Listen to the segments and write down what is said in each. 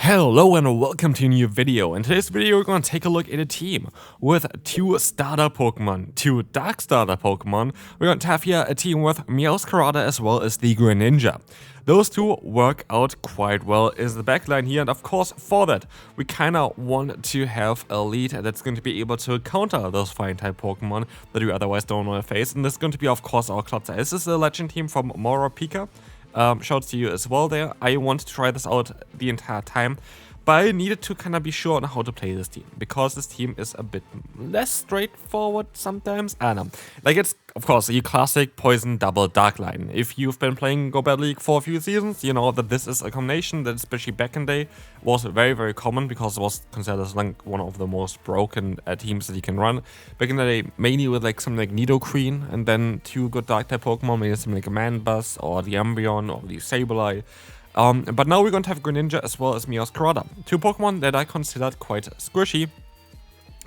Hello and welcome to a new video. In today's video we're going to take a look at a team with two starter Pokemon, two dark starter Pokemon. We're going to have here a team with Meowscarada as well as the Greninja. Those two work out quite well is the backline here, and of course for that we kinda want to have a lead that's going to be able to counter those fire type Pokemon that we otherwise don't want to face, and this is going to be of course our Klotzer. This is a legend team from Pitta. Shouts to you as well there. I wanted to try this out the entire time, but I needed to kind of be sure on how to play this team, because this team is a bit less straightforward sometimes. I don't know. Like, it's, of course, your classic poison double dark line. If you've been playing GO Battle League for a few seasons, you know that this is a combination that, especially back in the day, was very, very common, because it was considered as like one of the most broken teams that you can run. Back in the day, mainly with like something like Nidoqueen, and then two good dark type Pokemon, maybe something like a Manbus, or the Umbreon, or the Sableye. But now we're going to have Greninja as well as Meowscarada, two Pokemon that I considered quite squishy,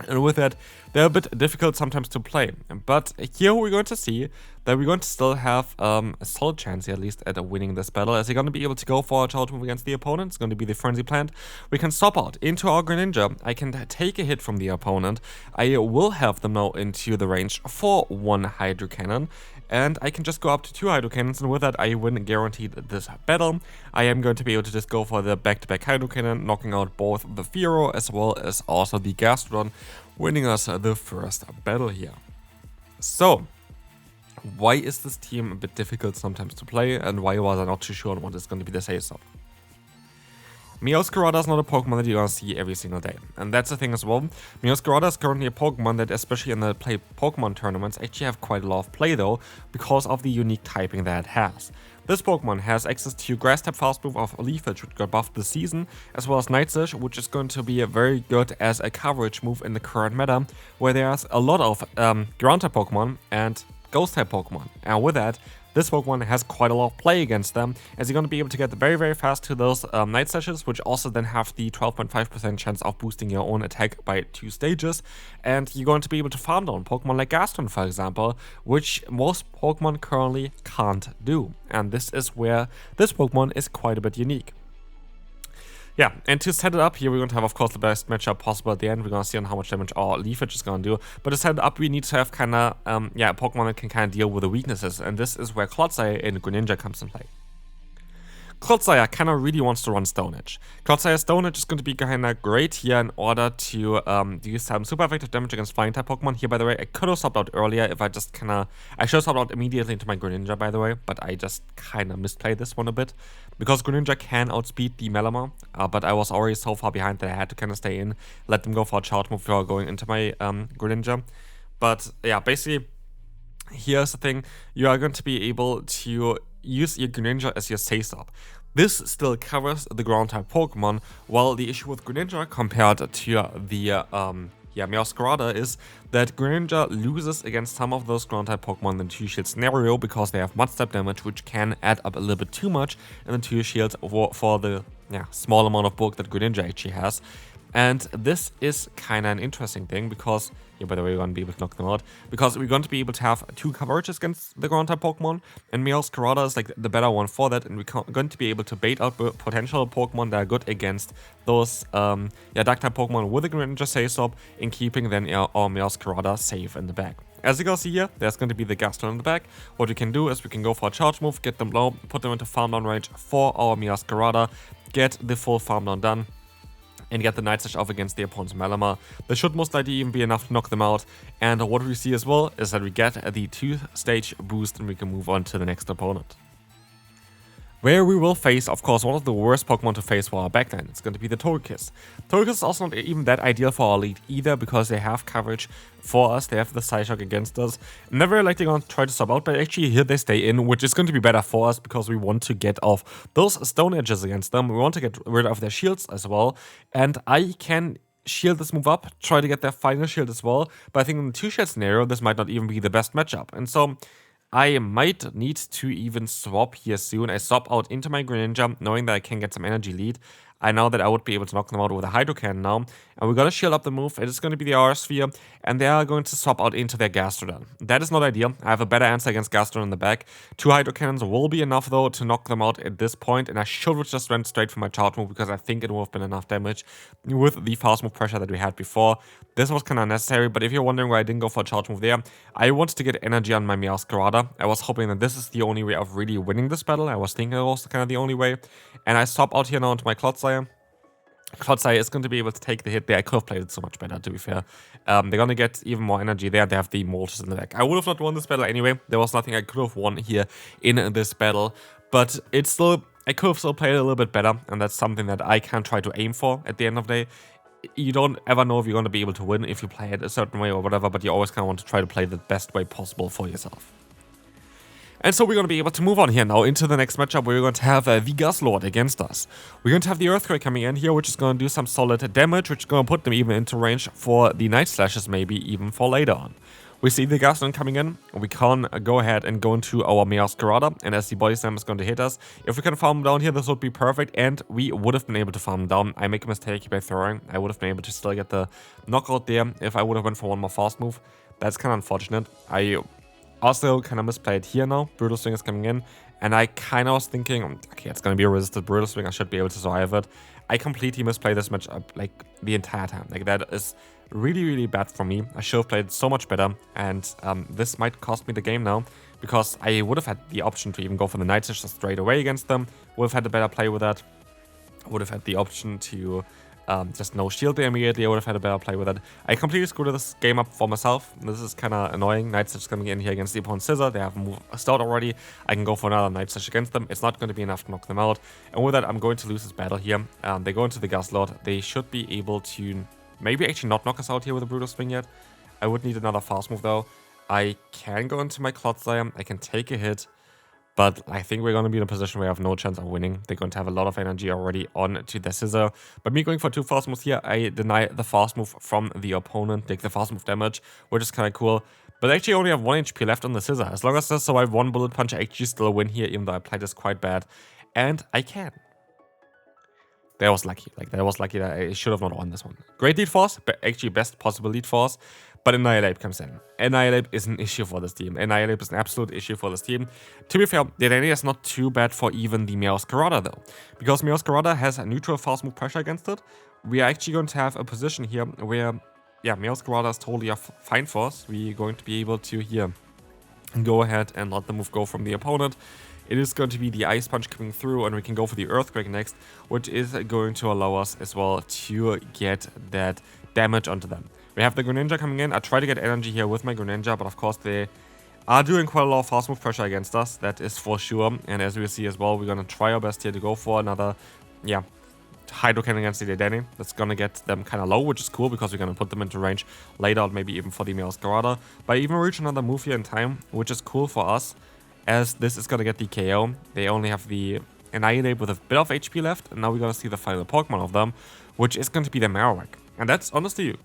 and with that, they're a bit difficult sometimes to play. But here we're going to see that we're going to still have a solid chance here, at least, at winning this battle, as you're going to be able to go for a charge move against the opponent. It's going to be the Frenzy Plant. We can swap out into our Greninja. I can take a hit from the opponent. I will have them now into the range for one Hydro Cannon, and I can just go up to two Hydro Cannons, and with that I win guaranteed this battle. I am going to be able to just go for the back-to-back Hydro Cannon, knocking out both the Fearow as well as also the Gastrodon, winning us the first battle here. So, why is this team a bit difficult sometimes to play, and why was I not too sure on what is going to be the say-so? Meowscarada is not a Pokemon that you're gonna see every single day, and that's the thing as well. Meowscarada is currently a Pokemon that, especially in the play Pokemon tournaments, actually have quite a lot of play though, because of the unique typing that it has. This Pokemon has access to Grass type fast move of Leafage, which got buffed this season, as well as Night Surge, which is going to be very good as a coverage move in the current meta, where there's a lot of ground type Pokemon and Ghost type Pokemon, and with that, this Pokemon has quite a lot of play against them, as you're going to be able to get very, very fast to those Night Surges, which also then have the 12.5% chance of boosting your own attack by 2 stages, and you're going to be able to farm down Pokemon like Gastrodon, for example, which most Pokemon currently can't do, and this is where this Pokemon is quite a bit unique. Yeah, and to set it up here, we're going to have, of course, the best matchup possible at the end. We're going to see on how much damage our Leafage is going to do. But to set it up, we need to have kind of, a Pokemon that can kind of deal with the weaknesses. And this is where Klotzer and Greninja comes in play. Klotzer kind of really wants to run Stone Edge. Klotzer Stone Edge is going to be kind of great here in order to do some super effective damage against flying type Pokemon. Here, by the way, I could have swapped out earlier if I just kind of... I should have swapped out immediately into my Greninja, by the way, but I just kind of misplayed this one a bit. Because Greninja can outspeed the Malamar, but I was already so far behind that I had to kind of stay in, let them go for a charge move before going into my Greninja. But yeah, basically, here's the thing. You are going to be able to use your Greninja as your say-stop. This still covers the ground type Pokemon, while the issue with Greninja compared to the Meowscarada is that Greninja loses against some of those ground type Pokemon in the 2-shield scenario, because they have Mud Step damage, which can add up a little bit too much in the 2 shields for the small amount of bulk that Greninja actually has. And this is kind of an interesting thing, because, by the way, we're going to be able to knock them out, because we're going to be able to have 2 coverages against the ground type Pokemon, and Meowscarada is like the better one for that, and we're going to be able to bait out potential Pokemon that are good against those dark type Pokemon with a Greninja say-stop, in keeping then our Meowscarada safe in the back. As you can see here, there's going to be the Gastrodon in the back. What we can do is we can go for a charge move, get them low, put them into farm down range for our Meowscarada, get the full farm down done, and get the Night Surge off against the opponent's Malamar. This should most likely even be enough to knock them out. And what we see as well is that we get the 2-stage boost, and we can move on to the next opponent, where we will face, of course, one of the worst Pokemon to face for our backline. It's going to be the Togekiss. Togekiss is also not even that ideal for our lead either, because they have coverage for us. They have the Psyshock against us. Never likely going to try to sub out, but actually here they stay in, which is going to be better for us, because we want to get off those Stone Edges against them. We want to get rid of their shields as well. And I can shield this move up, try to get their final shield as well. But I think in the 2-shield scenario, this might not even be the best matchup. And so I might need to even swap here soon. I swap out into my Greninja, knowing that I can get some energy lead. I know that I would be able to knock them out with a Hydro Cannon now. And we're going to shield up the move. It is going to be the Aura Sphere. And they are going to swap out into their Gastrodon. That is not ideal. I have a better answer against Gastrodon in the back. 2 Hydro Cannons will be enough though to knock them out at this point. And I should have just went straight for my charge move because I think it would have been enough damage with the fast move pressure that we had before. This was kind of unnecessary, but if you're wondering why I didn't go for a charge move there, I wanted to get energy on my Meowscarada. I was hoping that this is the only way of really winning this battle. I was thinking it was kind of the only way. And I swap out here now into my Clodsire. Clodsire is going to be able to take the hit there. I could have played it so much better, to be fair. They're going to get even more energy there. They have the Moltres in the deck. I would have not won this battle anyway. There was nothing I could have won here in this battle. But it's still, I could have still played it a little bit better. And that's something that I can try to aim for at the end of the day. You don't ever know if you're going to be able to win if you play it a certain way or whatever, but you always kind of want to try to play the best way possible for yourself. And so we're going to be able to move on here now into the next matchup where we're going to have the Guzzlord against us. We're going to have the Earthquake coming in here, which is going to do some solid damage, which is going to put them even into range for the Night Slashes, maybe even for later on. We see the Guzzlord coming in. We can go ahead and go into our Meowscarada, and as the Body Slam is going to hit us, if we can farm him down here, this would be perfect, and we would have been able to farm him down. I make a mistake by throwing. I would have been able to still get the knockout there if I would have went for one more fast move. That's kind of unfortunate. I also kind of misplayed here now. Brutal Swing is coming in, and I kind of was thinking, okay, it's going to be a resisted Brutal Swing. I should be able to survive it. I completely misplayed this match up like the entire time. Like that is really, really bad for me. I should have played so much better, and this might cost me the game now because I would have had the option to even go for the Night Slash straight away against them. Would have had a better play with that. Would have had the option to just no shield there immediately. I would have had a better play with that. I completely screwed this game up for myself. This is kind of annoying. Night Slash coming in here against the opponent's Scissor. They have a move start already. I can go for another Night Slash against them. It's not going to be enough to knock them out. And with that, I'm going to lose this battle here. They go into the Guzzlord. They should be able to maybe actually not knock us out here with a Brutal Swing yet. I would need another fast move though. I can go into my Clodsire. I can take a hit. But I think we're going to be in a position where I have no chance of winning. They're going to have a lot of energy already on to the Scissor. But me going for 2 fast moves here, I deny the fast move from the opponent. Take the fast move damage, which is kind of cool. But I actually only have 1 HP left on the Scissor. As long as I survive 1 bullet punch, I actually still win here, even though I played this quite bad. And I can. That was lucky. Like, that was lucky that I should have not won this one. Great lead force, but actually best possible lead force. But Annihilape comes in. Annihilape is an issue for this team. Annihilape is an absolute issue for this team. To be fair, the Danny is not too bad for even the Meowscarada though. Because Meowscarada has a neutral fast move pressure against it. We are actually going to have a position here where, yeah, Meowscarada is totally fine for us. We're going to be able to here go ahead and let the move go from the opponent. It is going to be the Ice Punch coming through, and we can go for the Earthquake next, which is going to allow us as well to get that damage onto them. We have the Greninja coming in. I try to get energy here with my Greninja, but of course they are doing quite a lot of fast move pressure against us. That is for sure. And as we see as well, we're going to try our best here to go for another, yeah, Hydro Cannon against the Danny. That's going to get them kind of low, which is cool because we're going to put them into range later on, maybe even for the Meowscarada. But I even reach another move here in time, which is cool for us, as this is going to get the KO. They only have the Annihilape with a bit of HP left, and now we're going to see the final Pokemon of them, which is going to be the Marowak. And that's honestly,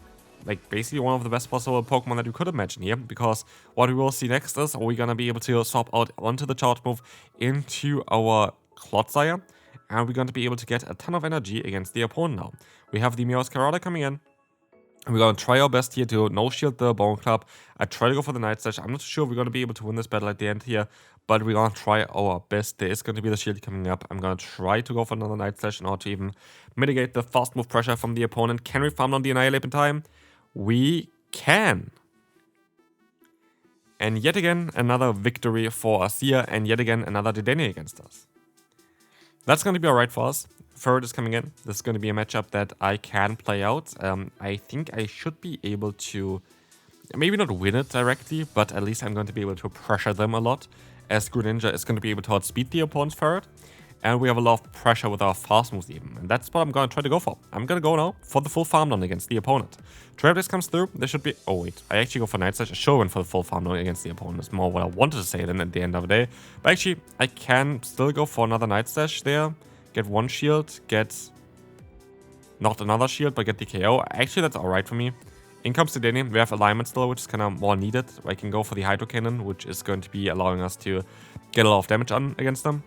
like, basically one of the best possible Pokemon that you could imagine here, because what we will see next is we're going to be able to swap out onto the charge move into our Clodsire, and we're going to be able to get a ton of energy against the opponent now. We have the Meowscarada coming in. We're going to try our best here to no-shield the Bone Club. I try to go for the Night Slash. I'm not sure if we're going to be able to win this battle at the end here, but we're going to try our best. There is going to be the shield coming up. I'm going to try to go for another Night Slash in order to even mitigate the fast move pressure from the opponent. Can we farm on the Annihilape in time? We can. And yet again, another victory for us here, and yet again, another Dedenne against us. That's going to be alright for us. Third is coming in. This is going to be a matchup that I can play out. I think I should be able to, maybe not win it directly, but at least I'm going to be able to pressure them a lot, as Greninja is going to be able to outspeed the opponent's Ferret. And we have a lot of pressure with our fast moves even. And that's what I'm going to try to go for. I'm going to go now for the full farm down against the opponent. Travis comes through. There should be... Oh, wait. I actually go for Night Slash. I should went for the full farm down against the opponent. It's more what I wanted to say than at the end of the day. But actually, I can still go for another Night Slash there. Get one shield. Get... Not another shield, but get the KO. Actually, that's alright for me. In comes the Dedenne. We have alignment still, which is kind of more needed. I can go for the Hydro Cannon, which is going to be allowing us to get a lot of damage on against them.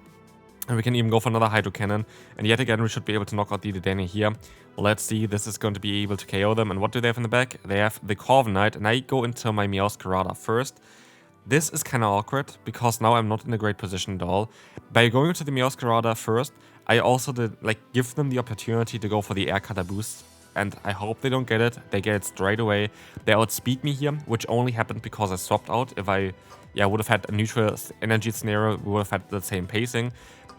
And we can even go for another Hydro Cannon. And yet again, we should be able to knock out the Dedenne here. Let's see, this is going to be able to KO them. And what do they have in the back? They have the Corviknight. And I go into my Meowscarada first. This is kind of awkward, because now I'm not in a great position at all. By going into the Meowscarada first, I also did, like, give them the opportunity to go for the Air Cutter boost. And I hope they don't get it. They get it straight away. They outspeed me here, which only happened because I swapped out. If I would have had a neutral energy scenario, we would have had the same pacing.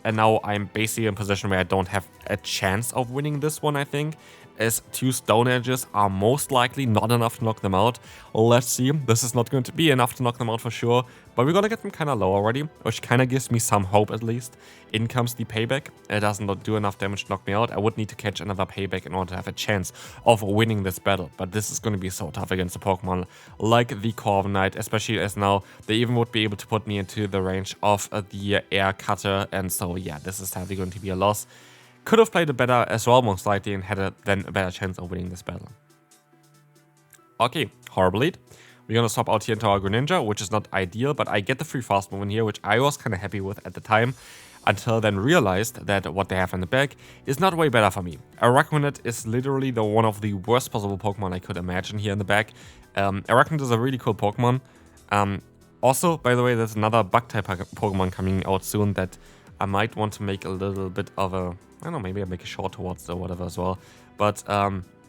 And now I'm basically in a position where I don't have a chance of winning this one, I think, as 2 Stone Edges are most likely not enough to knock them out. Let's see, this is not going to be enough to knock them out for sure, but we're gonna get them kind of low already, which kind of gives me some hope at least. In comes the Payback. It doesn't do enough damage to knock me out. I would need to catch another Payback in order to have a chance of winning this battle, but this is going to be so tough against a Pokemon like the Corviknight, especially as now they even would be able to put me into the range of the Air Cutter, and so yeah, this is sadly going to be a loss. Could have played it better as well, most likely, and had then a better chance of winning this battle. Okay, Horrible Lead. We're gonna swap out here into our Greninja, which is not ideal, but I get the free fast move in here, which I was kind of happy with at the time, until then realized that what they have in the back is not way better for me. Arachnoid is literally one of the worst possible Pokemon I could imagine here in the back. Arachnoid is a really cool Pokemon. Also, by the way, there's another Bug-type Pokemon coming out soon that I might want to make a little bit of a... I don't know, maybe I make a short towards or whatever as well. But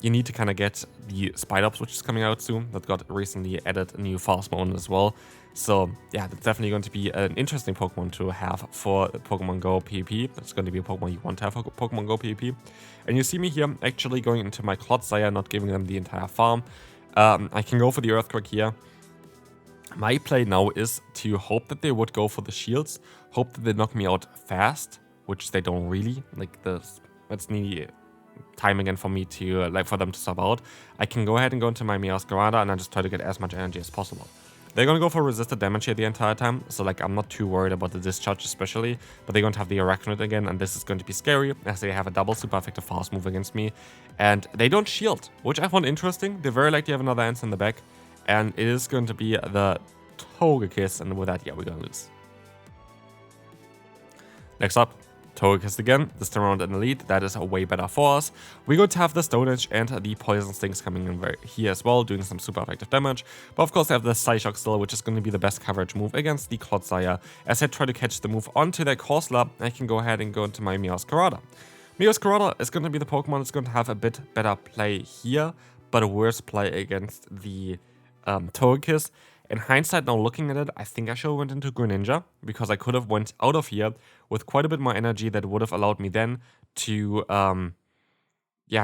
you need to kind of get the Spidops, which is coming out soon. That got recently added a new fast mode as well. So yeah, that's definitely going to be an interesting Pokemon to have for Pokemon Go PvP. That's going to be a Pokemon you want to have for Pokemon Go PvP. And you see me here actually going into my Clodsire, not giving them the entire farm. I can go for the Earthquake here. My play now is to hope that they would go for the shields, hope that they knock me out fast, which they don't really. Like, that's needy time again for me to, for them to sub out. I can go ahead and go into my Meowscarada and I just try to get as much energy as possible. They're gonna go for resisted damage here the entire time, so like I'm not too worried about the discharge especially, but they're going to have the Arachnoid again, and this is going to be scary as they have a double super effective fast move against me, and they don't shield, which I found interesting. They very likely have another answer in the back, and it is going to be the Togekiss, and with that, yeah, we're gonna lose. Next up, Togekiss again, this time around in the lead. That is way better for us. We're going to have the Stone Edge and the Poison Stings coming in here as well, doing some super effective damage. But of course, they have the Psyshock still, which is going to be the best coverage move against the Clodsire. As I try to catch the move onto their Corsola, I can go ahead and go into my Meowscarada. Meowscarada is going to be the Pokemon that's going to have a bit better play here, but a worse play against the Togekiss. In hindsight, now looking at it, I think I should have went into Greninja, because I could have went out of here with quite a bit more energy that would have allowed me then to,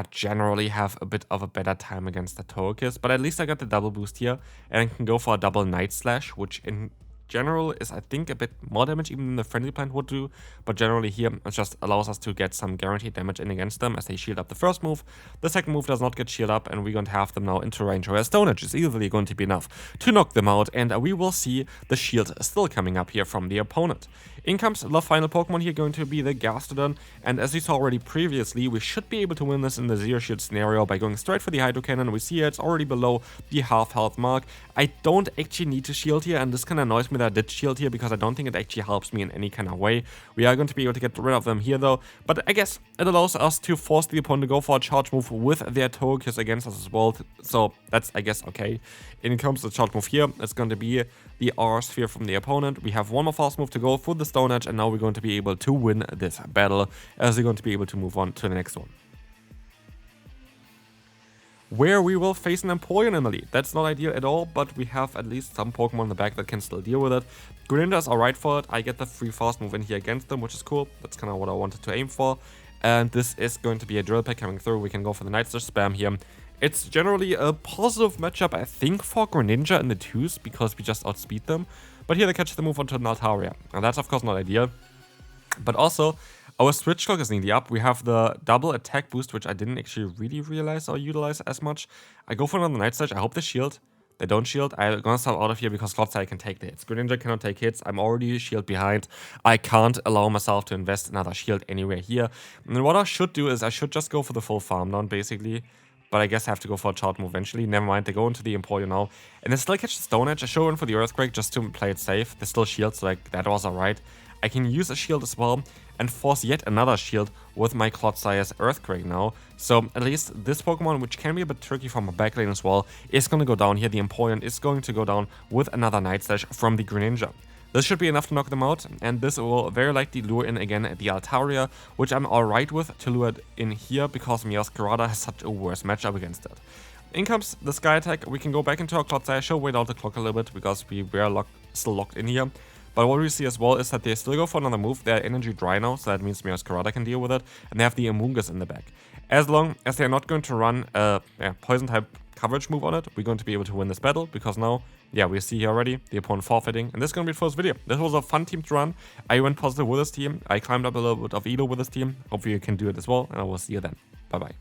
generally have a bit of a better time against the Togekiss. But at least I got the double boost here, and I can go for a double Night Slash, which in general is, I think, a bit more damage even than the Friendly Plant would do, but generally here it just allows us to get some guaranteed damage in against them as they shield up the first move. The second move does not get shield up, and we're going to have them now into range where Stone Edge is easily going to be enough to knock them out, and we will see the shield still coming up here from the opponent. In comes the final Pokemon here, going to be the Gastrodon, and as you saw already previously, we should be able to win this in the zero shield scenario by going straight for the Hydro Cannon. We see it's already below the half health mark. I don't actually need to shield here, and this kind of annoys me that I did shield here, because I don't think it actually helps me in any kind of way. We are going to be able to get rid of them here though, but I guess it allows us to force the opponent to go for a charge move with their Togekiss against us as well, so that's, I guess, okay. In comes the charge move here. It's going to be the R-Sphere from the opponent. We have one more fast move to go for the Stone Edge, and now we're going to be able to win this battle, as we're going to be able to move on to the next one, where we will face an Empoleon in the lead. That's not ideal at all, but we have at least some Pokemon in the back that can still deal with it. Greninja is alright for it. I get the free fast move in here against them, which is cool. That's kind of what I wanted to aim for. And this is going to be a Drill Peck coming through. We can go for the Night Slash spam here. It's generally a positive matchup, I think, for Greninja in the 2s, because we just outspeed them. But here they catch the move onto an Altaria, and that's of course not ideal. But also, our switch clock is nearly up. We have the double attack boost, which I didn't actually really realize or utilize as much. I go for another Night Slash. I hope they shield. They don't shield. I'm gonna stop out of here because Clodsire can take the hits. Greninja cannot take hits. I'm already shield behind. I can't allow myself to invest another shield anywhere here. And what I should do is I should just go for the full farm down, basically. But I guess I have to go for a charge move eventually. Never mind, they go into the Empoleon now. And they still catch the Stone Edge. I show in for the Earthquake just to play it safe. They still shield, so like, that was alright. I can use a shield as well and force yet another shield with my Clodsires Earthquake now. So at least this Pokemon, which can be a bit tricky from a backlane as well, is going to go down here. The Empoleon is going to go down with another Night Slash from the Greninja. This should be enough to knock them out, and this will very likely lure in again the Altaria, which I'm alright with to lure it in here because Meowscarada has such a worse matchup against it. In comes the Sky Attack. We can go back into our Clodsire, show wait out the clock a little bit because we were still locked in here. But what we see as well is that they still go for another move. They're energy dry now, so that means Meowscarada can deal with it, and they have the Amoonguss in the back. As long as they're not going to run a poison type coverage move on it, we're going to be able to win this battle, because now, yeah, we see here already the opponent forfeiting, and this is going to be the first video. This was a fun team to run. I went positive with this team. I climbed up a little bit of elo with this team. Hopefully you can do it as well, and I will see you then. Bye bye.